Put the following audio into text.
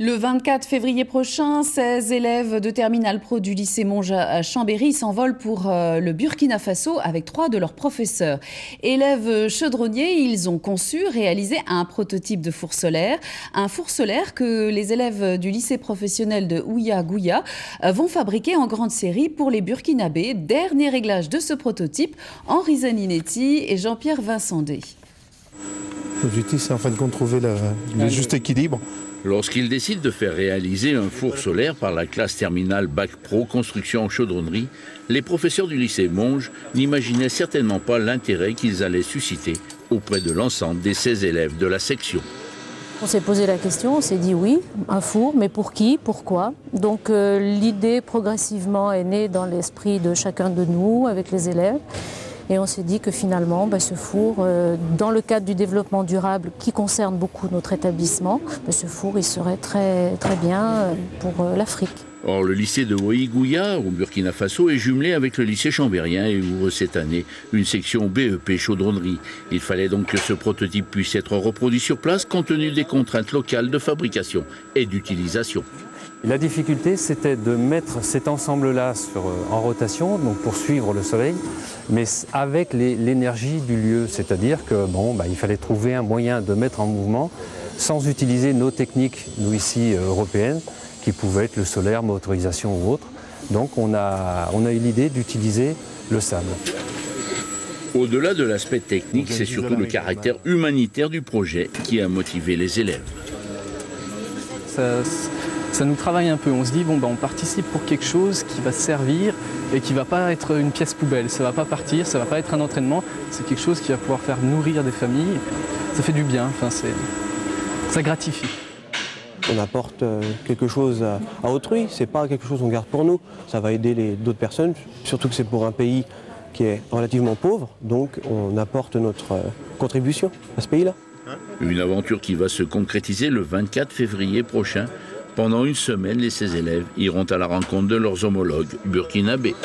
Le 24 février prochain, 16 élèves de Terminale Pro du lycée Monge à Chambéry s'envolent pour le Burkina Faso avec 3 de leurs professeurs. Élèves chaudronniers, ils ont conçu, réalisé un prototype de four solaire. Un four solaire que les élèves du lycée professionnel de Ouya-Gouya vont fabriquer en grande série pour les Burkinabés. Dernier réglage de ce prototype, Henri Zaninetti et Jean-Pierre Vincendé. L'objectif, c'est en fin de compte trouver le juste équilibre. Lorsqu'ils décident de faire réaliser un four solaire par la classe terminale Bac Pro Construction en chaudronnerie, les professeurs du lycée Monge n'imaginaient certainement pas l'intérêt qu'ils allaient susciter auprès de l'ensemble des 16 élèves de la section. On s'est posé la question, on s'est dit oui, un four, mais pour qui, pourquoi? Donc l'idée progressivement est née dans l'esprit de chacun de nous, avec les élèves. Et on s'est dit que finalement, ce four, dans le cadre du développement durable qui concerne beaucoup notre établissement, ce four il serait très, très bien pour l'Afrique. Or, le lycée de Ouya-Gouya, au Burkina Faso, est jumelé avec le lycée chambérien et ouvre cette année une section BEP chaudronnerie. Il fallait donc que ce prototype puisse être reproduit sur place compte tenu des contraintes locales de fabrication et d'utilisation. La difficulté, c'était de mettre cet ensemble-là en rotation, donc pour suivre le soleil, mais avec l'énergie du lieu. C'est-à-dire que il fallait trouver un moyen de mettre en mouvement sans utiliser nos techniques, nous ici européennes, qui pouvaient être le solaire, motorisation ou autre. Donc on a eu l'idée d'utiliser le sable. Au-delà de l'aspect technique, c'est surtout le caractère humanitaire du projet qui a motivé les élèves. Ça nous travaille un peu, on se dit on participe pour quelque chose qui va servir et qui ne va pas être une pièce poubelle, ça ne va pas partir, ça ne va pas être un entraînement, c'est quelque chose qui va pouvoir faire nourrir des familles, ça fait du bien, ça gratifie. On apporte quelque chose à autrui, c'est pas quelque chose qu'on garde pour nous, ça va aider d'autres personnes, surtout que c'est pour un pays qui est relativement pauvre, donc on apporte notre contribution à ce pays-là. Une aventure qui va se concrétiser le 24 février prochain. Pendant une semaine, les 16 élèves iront à la rencontre de leurs homologues burkinabés.